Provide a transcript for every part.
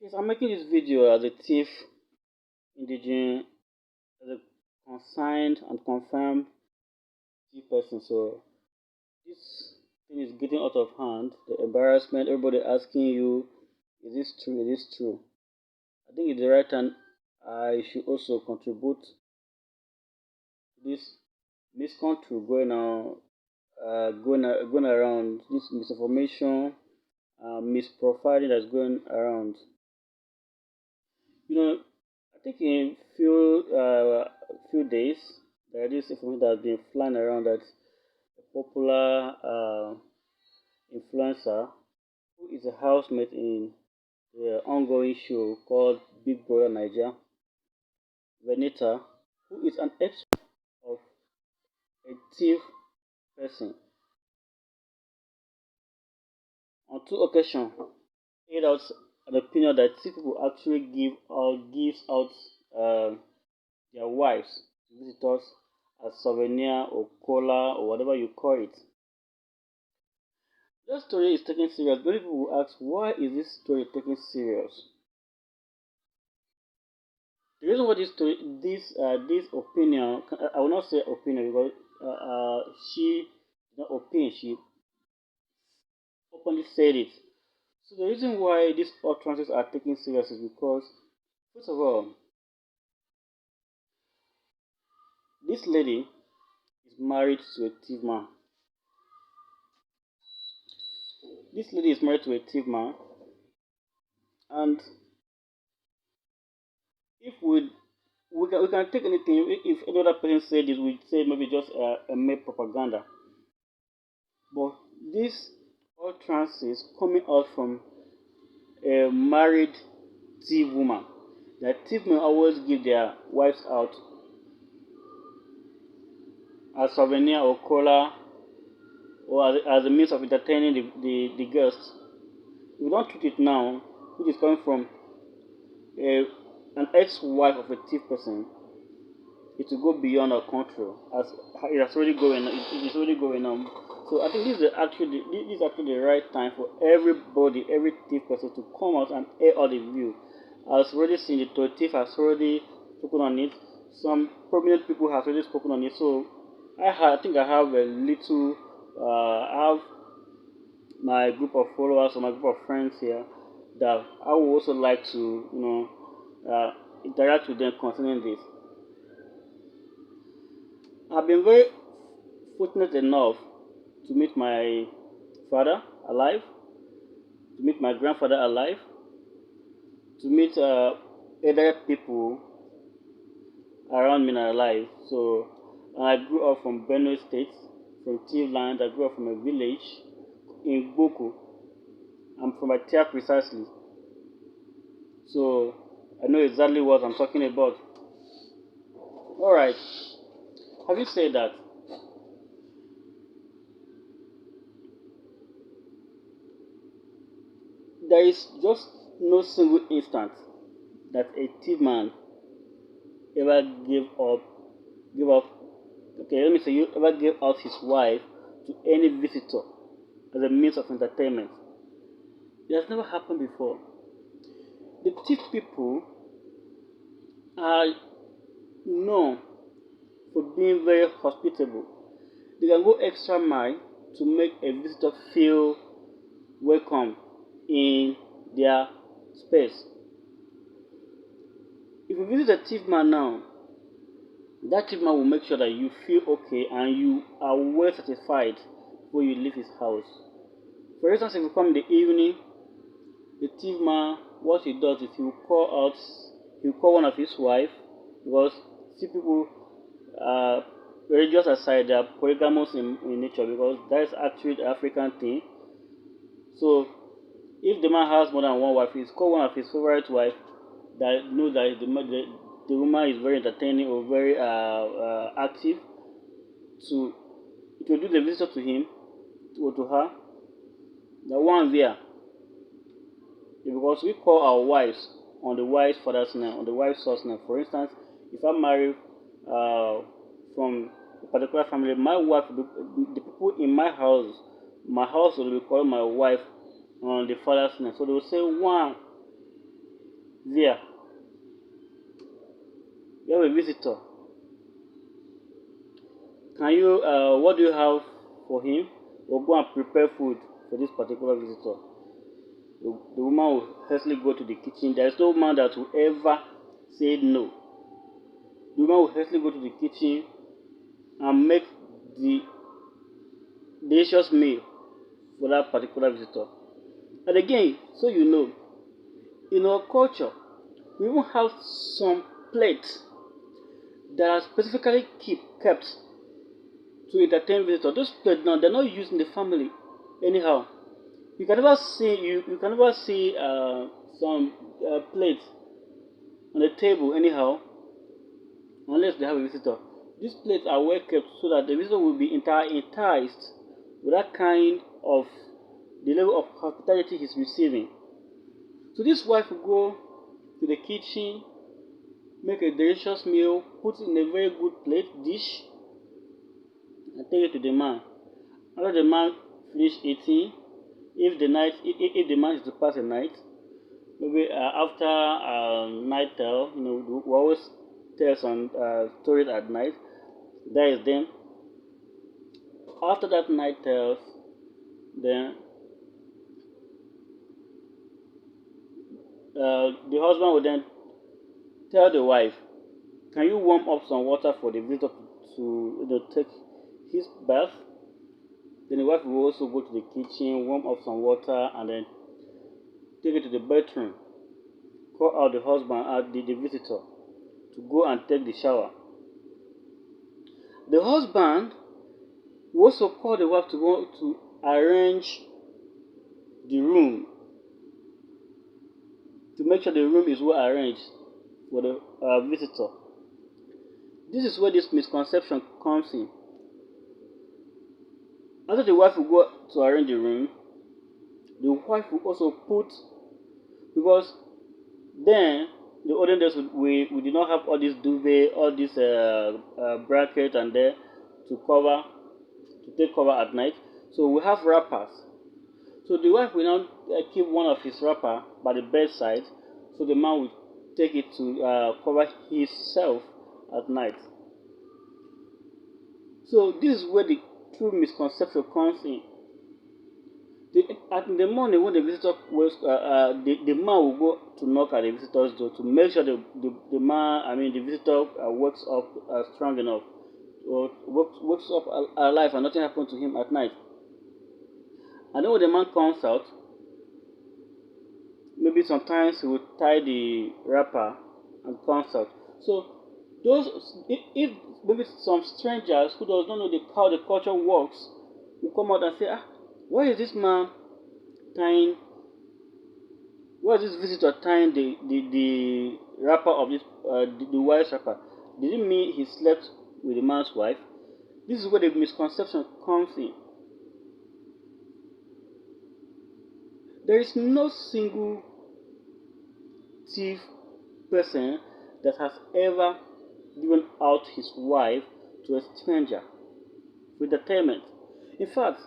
Yes, I'm making this video as a thief indigene, as a consigned and confirmed thief person. So this thing is getting out of hand. The embarrassment, everybody asking you, is this true? Is this true? I think it's the right time I should also contribute to this miscontrol going around, this misinformation, misprofiling that's going around. You know, I think in few days there is information that has been flying around that a popular influencer who is a housemate in the ongoing show called Big Brother Niger, Venita, who is an expert of a thief person, on two occasions laid out an opinion that thief people actually gives out uh, their wives to visitors as souvenir or cola or whatever you call it. That story is taken serious. Many people will ask, why is this story taken serious? The reason why this opinion, I will not say opinion because she did not opinion, she openly said it. So the reason why these utterances are taken serious is because, first of all, this lady is married to a thief man. This lady is married to a thief man, and if we can take anything. If any other person said this, we say maybe just a mere propaganda. But this utterances coming out from a married thief woman. That thief men always give their wives out as souvenir or cola or as a means of entertaining the guests. We don't treat it now, which is coming from a, an ex-wife of a thief person. It will go beyond our control as it has already going. It is already going on. So I think this is actually the right time for everybody, every thief person to come out and air out the view. As already seen, the thief has already spoken on it. Some prominent people have already spoken on it. So I think I have a little. I have my group of followers or my group of friends here that I would also like to interact with them concerning this. I've been very fortunate enough to meet my father alive, to meet my grandfather alive, to meet elderly people around me alive. So I grew up from Benue State, from Tivland. I grew up from a village in Boku. I'm from a thier precisely. So I know exactly what I'm talking about. Alright, having said that, there is just no single instance that a thief man ever give up, okay, let me say, you ever gave out his wife to any visitor as a means of entertainment. It has never happened before. The thief people are known for being very hospitable. They can go extra mile to make a visitor feel welcome in their space. If you visit a thief man now, that thief man will make sure that you feel okay and you are well satisfied before you leave his house. For instance, if you come in the evening, the thief man, what he does is he will call one of his wife, because see people, uh, religious aside, they are polygamous in nature, because that is actually the African thing. So if the man has more than one wife, he's called one of his favorite wife that knows that the woman is very entertaining or very active, to introduce the visitor to him or to her. The one there, because we call our wives on the wife's father's name, on the wife's source name. For instance, if I'm married from a particular family, my wife, the people in my house will be calling my wife on the father's name. So they will say one There, you have a visitor. Can you, what do you have for him? We'll go and prepare food for this particular visitor. The woman will hastily go to the kitchen. There is no man that will ever say no. The woman will hastily go to the kitchen and make the delicious meal for that particular visitor. And again, so you know, in our culture, we even have some plates that are specifically kept to entertain visitors. Those plates now, they're not used in the family anyhow. You can never see some plates on the table anyhow unless they have a visitor. These plates are well kept so that the visitor will be enticed with that kind of the level of hospitality he's receiving. So this wife will go to the kitchen, make a delicious meal, put it in a very good plate dish, and take it to the man. After the man finish eating, if the man is to pass a night, maybe after night tale, we always tell some stories at night. That is then. After that night tales, then the husband will then tell the wife, "Can you warm up some water for the visitor to take his bath?" Then the wife will also go to the kitchen, warm up some water, and then take it to the bedroom. Call out the husband, the visitor, to go and take the shower. The husband will also call the wife to go to arrange the room, to make sure the room is well arranged for the visitor. This is where this misconception comes in. After the wife will go to arrange the room, the wife will also put, because then the olden days we did not have all this duvet, all this bracket and there to take cover at night. So we have wrappers. So the wife will now keep one of his wrapper by the bedside, so the man will take it to cover himself at night. So this is where the true misconception comes in. In the morning when the visitor was, the man will go to knock at the visitor's door to make sure the visitor wakes up strong enough, or wakes up alive and nothing happens to him at night. And then when the man comes out, maybe sometimes he will tie the wrapper and comes out. So if maybe some strangers who does not know how the culture works will come out and say, why is this man tying, why is this visitor tying the wrapper of this the wife's wrapper? Did it mean he slept with the man's wife? This is where the misconception comes in. There is no single thief person that has ever given out his wife to a stranger for entertainment. In fact,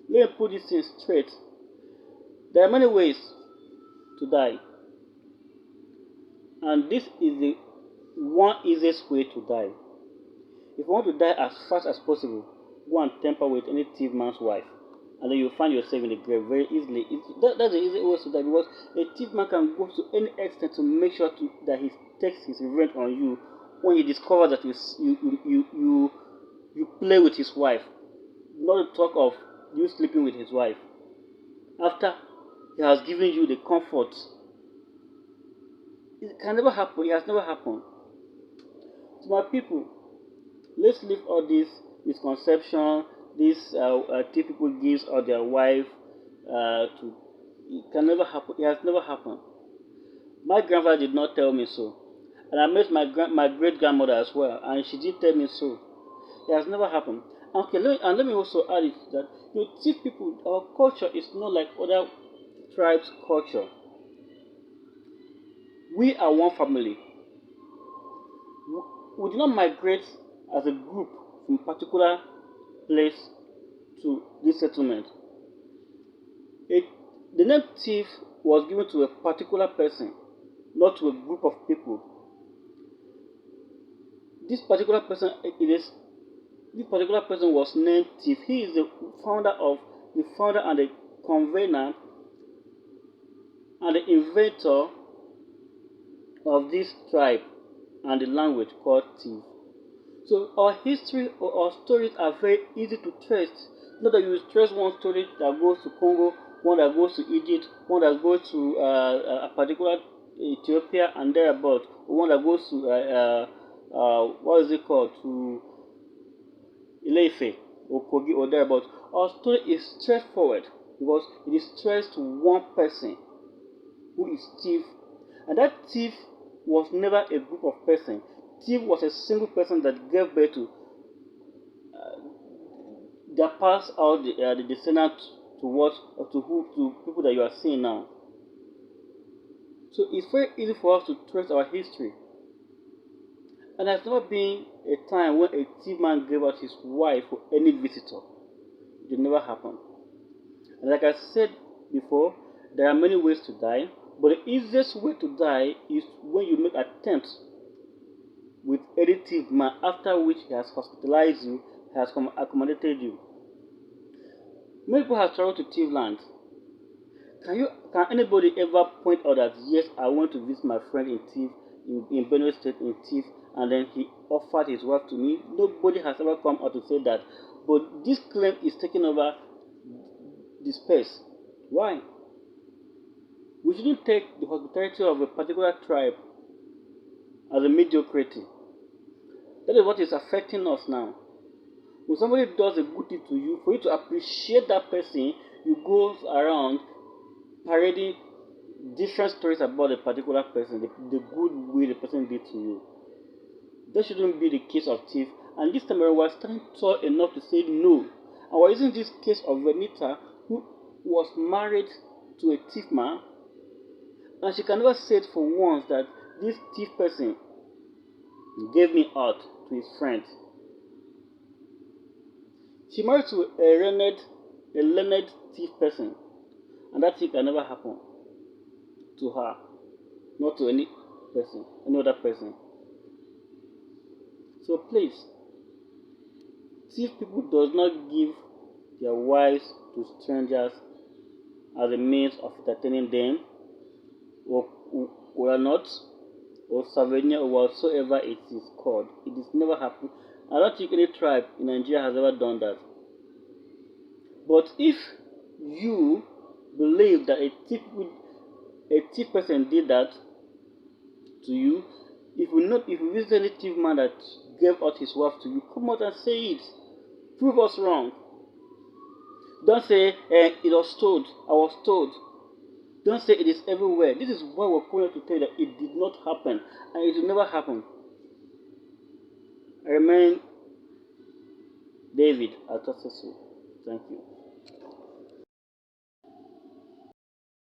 let me put this thing straight. There are many ways to die, and this is the one easiest way to die. If you want to die as fast as possible, go and tamper with any thief man's wife, and then you'll find yourself in the grave very easily. That's the easy way to die, because a thief man can go to any extent to make sure that he takes his revenge on you when he discovers that you play with his wife. Not to talk of you sleeping with his wife after he has given you the comfort. It can never happen. It has never happened. So my people, let's leave all this misconception. These thief people gives or their wife to. It can never happen. It has never happened. My grandfather did not tell me so, and I met my great grandmother as well, and she did tell me so. It has never happened. Okay, let me also add it that thief people, our culture is not like other tribes' culture. We are one family. We do not migrate as a group from a particular place to this settlement. The name thief was given to a particular person. not to a group of people. This particular person, this particular person was named Thief. He is the founder and the convener and the inventor of this tribe and the language called Thief. So our history or our stories are very easy to trace. Not that you trace one story that goes to Congo, one that goes to Egypt, one that goes to a particular Ethiopia and thereabout, or one that goes to what is it called, to Ileife or Kogi or thereabout. Our story is straightforward because it is traced to one person who is Thief, and that Thief was never a group of persons. Thief was a single person that gave birth to that passed out the descendant to what or to people that you are seeing now. So it's very easy for us to trace our history. And there's never been a time when a thief man gave out his wife for any visitor. It never happened. And like I said before, there are many ways to die, but the easiest way to die is when you make attempts with any thief man, after which he has hospitalized you, he has accommodated you. Many people have traveled to thief land. Can anybody ever point out that yes, I went to visit my friend in thief in Benue State in thief, and then he offered his wife to me? Nobody has ever come out to say that. But this claim is taking over the space. Why? We shouldn't take the hospitality of a particular tribe as a mediocrity. That is what is affecting us now. When somebody does a good deed to you, for you to appreciate that person, you go around parading different stories about a particular person, the good way the person did to you. That shouldn't be the case of thief. And this time around, we're standing tall enough to say no. And we're using this case of Venita, who was married to a thief man, and she can never say it for once that this thief person gave me out to his friends. She married to a learned thief person, and that thing can never happen to her, not to any person, any other person. So please, thief people does not give their wives to strangers as a means of entertaining them, or not, or souvenir, or whatsoever it is called. It has never happened. I don't think any tribe in Nigeria has ever done that. But if you believe that a thief person did that to you, if you visit any thief man that gave out his wife to you, come out and say it. Prove us wrong. Don't say it was told, I was told. Don't say it is everywhere. This is why we're calling to tell you that it did not happen and it will never happen. I remain David Atosesu. Thank you.